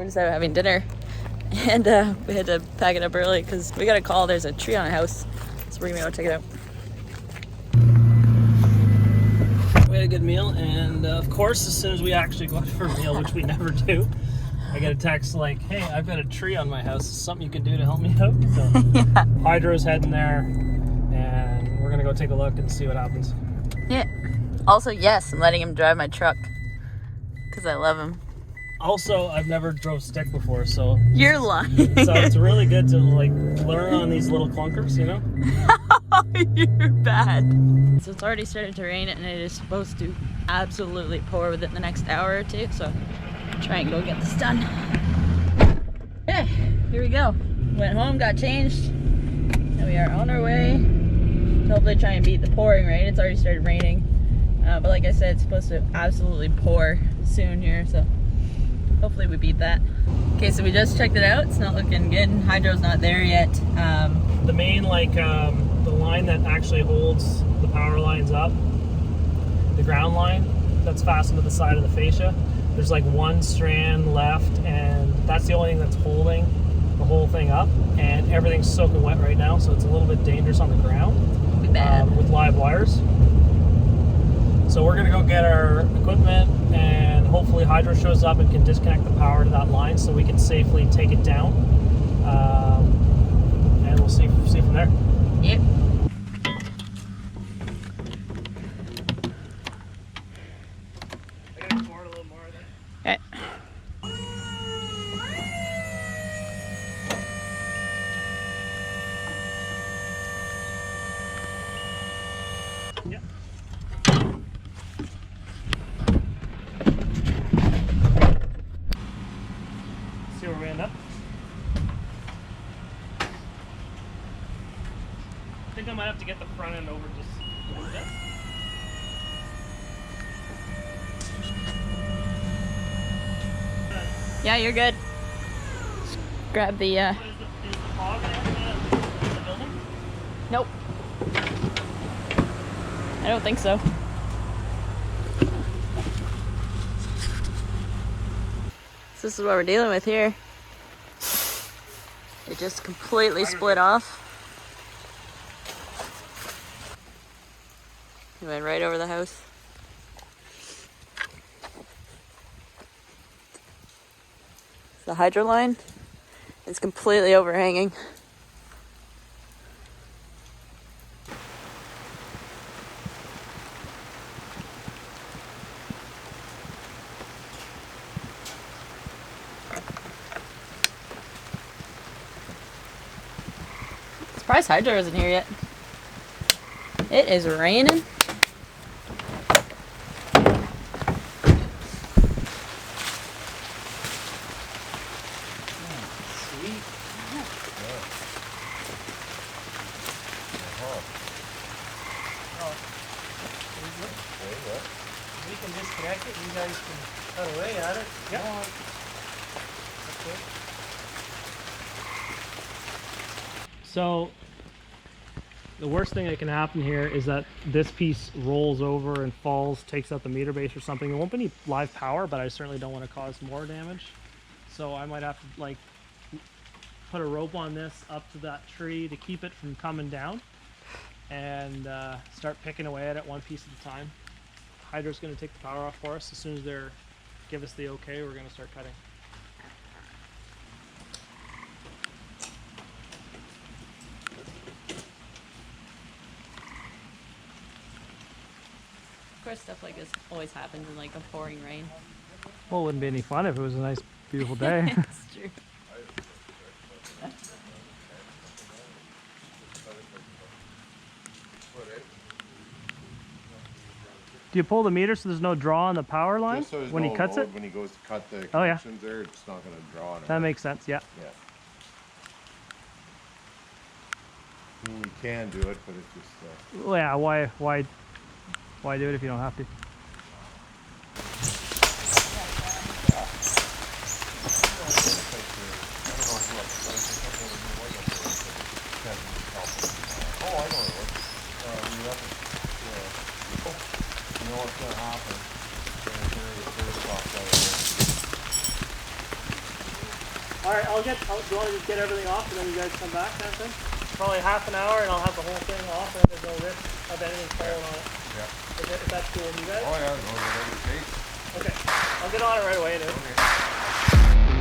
We're just out having dinner, and we had to pack it up early because we got a call. There's a tree on a house, so we're gonna go check it out. We had a good meal, and of course, as soon as we actually go out for a meal, which we never do, I get a text like, "Hey, I've got a tree on my house. Is something you can do to help me out?" So Yeah. Hydro's heading there, and we're gonna go take a look and see what happens. Yeah. Also, yes, I'm letting him drive my truck because I love him. Also, I've never drove stick before, so You're lying. so it's really good to like learn on these little clunkers, you know? You're bad. So it's already started to rain, and it is supposed to absolutely pour within the next hour or two, so I'll try and go get this done. Yeah, here we go. Went home, got changed, and we are on our way to hopefully try and beat the pouring rain. It's already started raining, but like I said, it's supposed to absolutely pour soon here, so hopefully we beat that. Okay, so we just checked it out. It's not looking good. Hydro's not there yet. The main, like, the line that actually holds the power lines up, the ground line that's fastened to the side of the fascia, there's like one strand left, and that's the only thing that's holding the whole thing up, and everything's soaking wet right now, so it's a little bit dangerous on the ground with live wires. So we're gonna go get our equipment, and hopefully Hydro shows up and can disconnect the power to that line so we can safely take it down, and we'll see from there. Yep. I gotta pour it a little more, I think. Okay. Yeah. See where we end up. I think I might have to get the front end over just a little bit. Yeah, you're good. Just grab the, Is the fog in the building? Nope. I don't think so. So this is what we're dealing with here. It just completely split off. It went right over the house. The hydro line is completely overhanging. Surprised Hydro isn't here yet. It is raining. We can disconnect it, you guys can cut away at it. Yeah. Okay. So the worst thing that can happen here is that this piece rolls over and falls, takes out the meter base or something. There won't be any live power, but I certainly don't want to cause more damage. So I might have to like put a rope on this up to that tree to keep it from coming down, and start picking away at it one piece at a time. Hydro's going to take the power off for us. As soon as they give us the okay, we're going to start cutting. Of course, stuff like this always happens in like a pouring rain. Well, it wouldn't be any fun if it was a nice, beautiful day. It's true. Do you pull the meter so there's no draw on the power line Just so there's when no he cuts load it? when he goes to cut the Oh, yeah. connections there, it's not going to draw on it. That makes sense, yeah. Yeah. I mean, you can do it, but it's just... Well, yeah, why do it if you don't have to? Oh, I know it. You know what's going to happen. You're going to carry the first off out of All right, do you want to just get everything off and then you guys come back kind of thing? Probably half an hour and I'll have the whole thing off and there's no risk of anything falling on it. Yeah. If that's cool with you guys? Oh yeah, no, whatever it takes. Okay. I'll get on it right away, dude. Okay.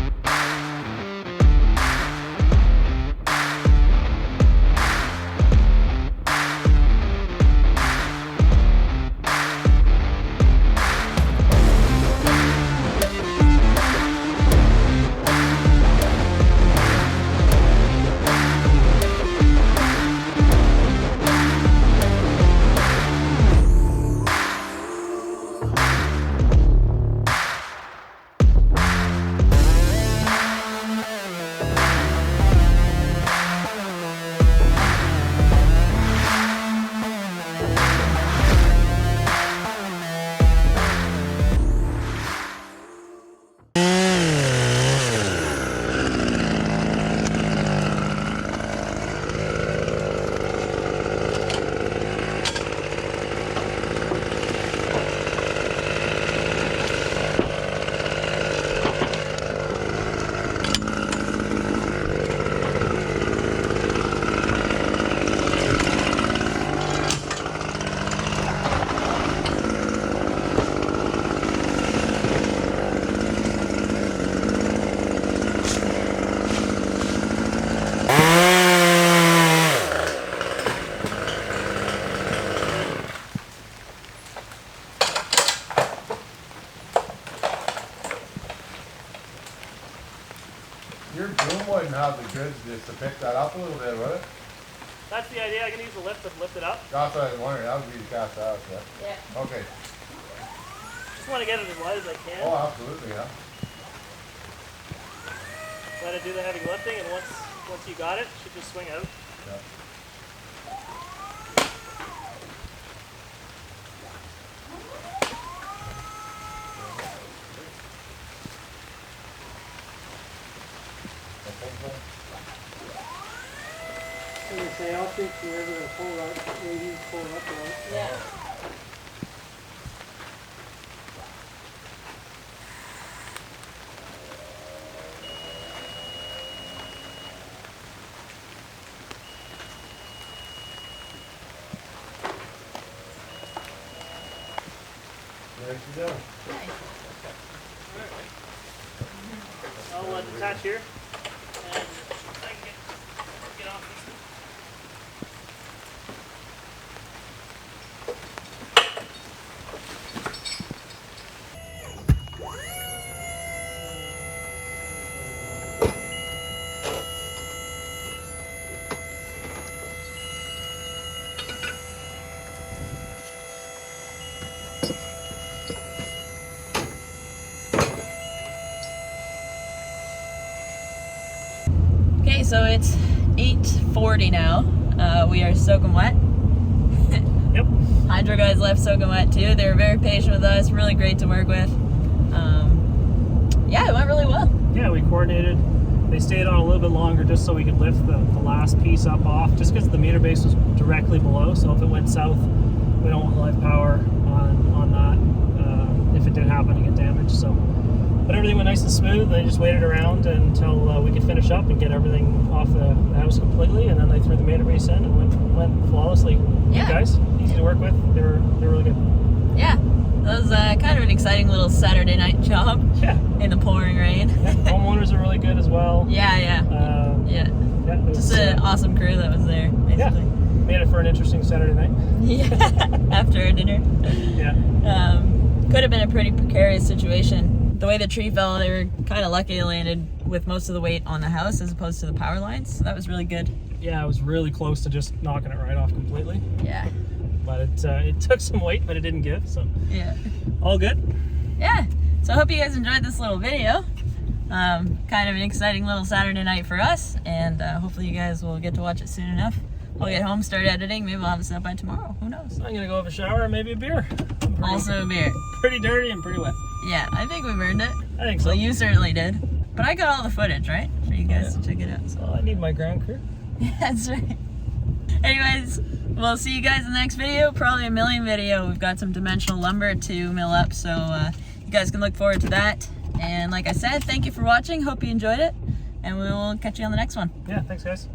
Your boom wouldn't have the goods just to pick that up a little bit, would it? That's the idea. I can use the lift to lift it up. That's what I was wondering. That would be the cast out, yeah. Yeah. Okay. Just want to get it as light as I can. Oh, absolutely, yeah. Let it do the heavy lifting, and once you got it, it should just swing out. Yeah. I was gonna say, I'll think you're ever gonna pull out, maybe pull it up a lot. Yeah. There you go. I'll detach here, and I can get off this. Okay, so it's 8:40 now. We are soaking wet. Yep. Hydro guys left soaking wet too. They were very patient with us, really great to work with. Yeah, it went really well. Yeah, we coordinated. They stayed on a little bit longer just so we could lift the last piece up off, just because the meter base was directly below. So if it went south, we don't want live power on that if it did happen to get damaged. So, but everything went nice and smooth. They just waited around until we could finish up and get everything off the house completely, and then they threw the meter base in and went flawlessly. Yeah. Good guys, easy to work with. They were really good. Yeah, that was kind of an exciting little Saturday night job Yeah. in the pouring rain. Yeah. Homeowners are really good as well. Yeah. Yeah, it was, Just an awesome crew that was there, basically. made it for an interesting Saturday night. Yeah, after our dinner. Yeah. Could have been a pretty precarious situation. The way the tree fell, they were kind of lucky it landed with most of the weight on the house as opposed to the power lines. So that was really good. Yeah, it was really close to just knocking it right off completely. Yeah. But it took some weight, but it didn't give, so Yeah. all good. Yeah. So I hope you guys enjoyed this little video. Kind of an exciting little Saturday night for us, and hopefully you guys will get to watch it soon enough. I'll get home, start editing. Maybe we'll have it up by tomorrow. Who knows? I'm gonna go have a shower and maybe a beer. I'm Also a beer. pretty dirty and pretty wet. Yeah, I think we've earned it. I think so. Well, you certainly did. But I got all the footage, right? For you guys to check it out. So. Well, I need my ground crew. That's right. Anyways, we'll see you guys in the next video. Probably a milling video. We've got some dimensional lumber to mill up, so you guys can look forward to that. And like I said, thank you for watching. Hope you enjoyed it. and we will catch you on the next one. Yeah, thanks guys.